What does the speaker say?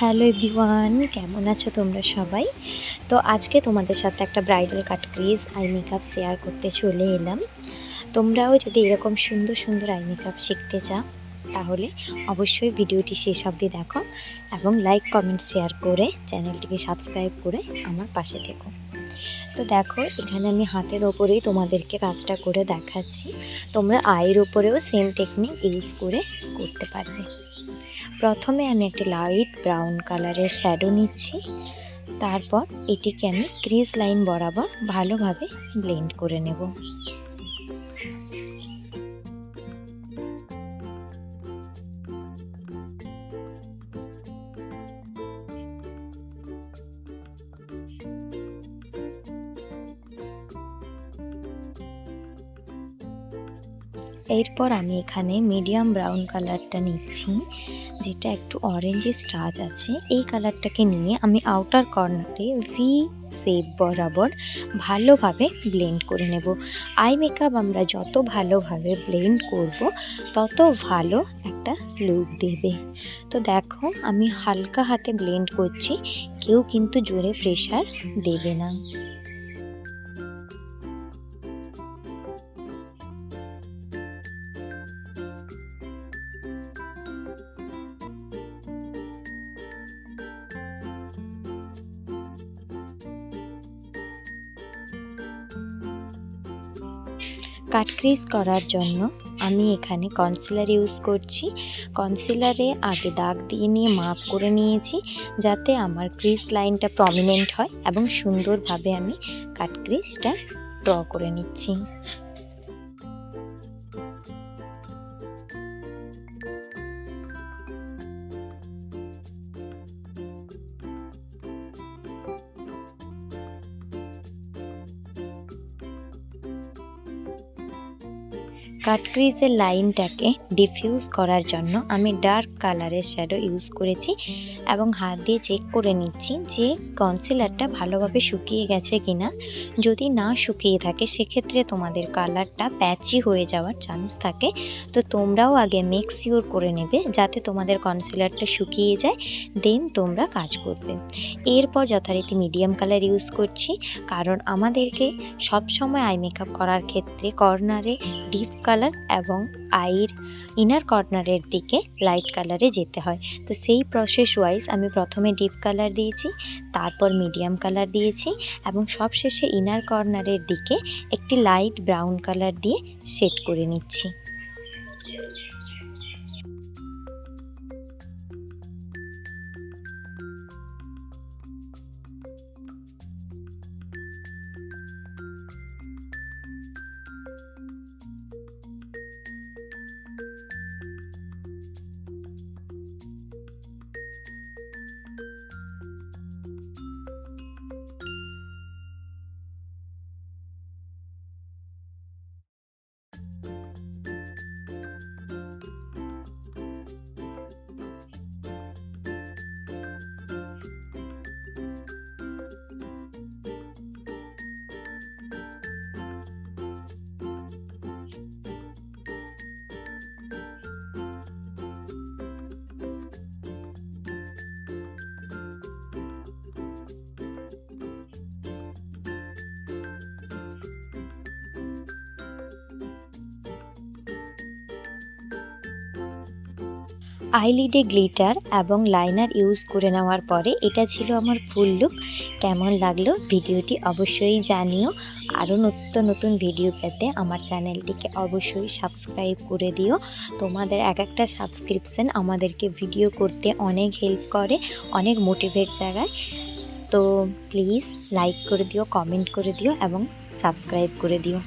Hello everyone, কেমন আছো তোমরা সবাই? তো আজকে তোমাদের সাথে একটা ব্রাইডাল কাট ক্রিজ আই মেকআপ শেয়ার করতে চলে এলাম। তোমরাও যদি এরকম সুন্দর সুন্দর আই মেকআপ শিখতে চাও তাহলে অবশ্যই ভিডিওটি শেষ অবধি দেখো এবং লাইক কমেন্ট শেয়ার করে চ্যানেলটিকে সাবস্ক্রাইব করে আমার পাশে থেকো। তো দেখো, এখানে আমি হাতের ওপরেই তোমাদেরকে কাজটা করে দেখাচ্ছি। তোমরা আইয়ের ওপরেও সেম টেকনিক ইউজ করে করতে পারবে। প্রথমে আমি একটা লাইট ব্রাউন কালারের শ্যাডো নিচ্ছি, তারপর এটিকে আমি ক্রিজ লাইন বরাবর ভালোভাবে ব্লেন্ড করে নেব। এরপর আমি এখানে মিডিয়াম ব্রাউন কালারটা নিচ্ছি, যেটা একটু অরেঞ্জিশ টাচ আছে। এই কালারটাকে নিয়ে আমি আউটার কর্নারে ভি শেপ বরাবর ভালোভাবে ব্লেন্ড করে নেব। আই মেকআপ আমরা যত ভালোভাবে ব্লেন্ড করব তত ভালো একটা লুক দেবে। তো দেখো, আমি হালকা হাতে ব্লেন্ড করছি, কেউ কিন্তু জোরে প্রেশার দেবে না। কাট ক্রিজ করার জন্য আমি এখানে কনসিলার ইউজ করছি। কনসিলারে আগে দাগ দিয়ে নিয়ে মার্ক করে নিয়েছি, যাতে আমার ক্রিজ লাইনটা প্রমিনেন্ট হয় এবং সুন্দরভাবে আমি কাট ক্রিজটা ড্র করে নিচ্ছি। কাট ক্রিজের লাইনটাকে ডিফিউজ করার জন্য আমি ডার্ক কালারের শ্যাডো ইউজ করেছি এবং হাত দিয়ে চেক করে নিচ্ছি যে কনসিলারটা ভালোভাবে শুকিয়ে গেছে কিনা। যদি না শুকিয়ে থাকে সেক্ষেত্রে তোমাদের কালারটা প্যাচি হয়ে যাওয়ার চান্স থাকে। তো তোমরাও আগে মেক শিওর করে নেবে যাতে তোমাদের কনসিলারটা শুকিয়ে যায়, দেন তোমরা কাজ করবে। এরপর যথারীতি মিডিয়াম কালার ইউজ করছি, কারণ আমাদেরকে সবসময় আই মেকআপ করার ক্ষেত্রে কর্নারে ডিপ কালার এবং আইর ইনার কর্নারের দিকে লাইট কালারে যেতে হয়। তো সেই প্রসেস ওয়াইজ আমি প্রথমে ডিপ কালার দিয়েছি, তারপর মিডিয়াম কালার দিয়েছি এবং সবশেষে ইনার কর্নারের দিকে একটি লাইট ব্রাউন কালার দিয়ে সেট করে নিচ্ছি। আইলিডে গ্লিটার এবং লাইনার ইউজ করে নেওয়ার পরে এটা ছিল আমার ফুল লুক। কেমন লাগলো ভিডিওটি অবশ্যই জানিও। আরও নতুন নতুন ভিডিও পেতে আমার চ্যানেলটিকে অবশ্যই সাবস্ক্রাইব করে দিও। তোমাদের এক একটা সাবস্ক্রিপশন আমাদেরকে ভিডিও করতে অনেক হেল্প করে, অনেক মোটিভেট জাগায়। তো প্লিজ লাইক করে দিও, কমেন্ট করে দিও এবং সাবস্ক্রাইব করে দিও।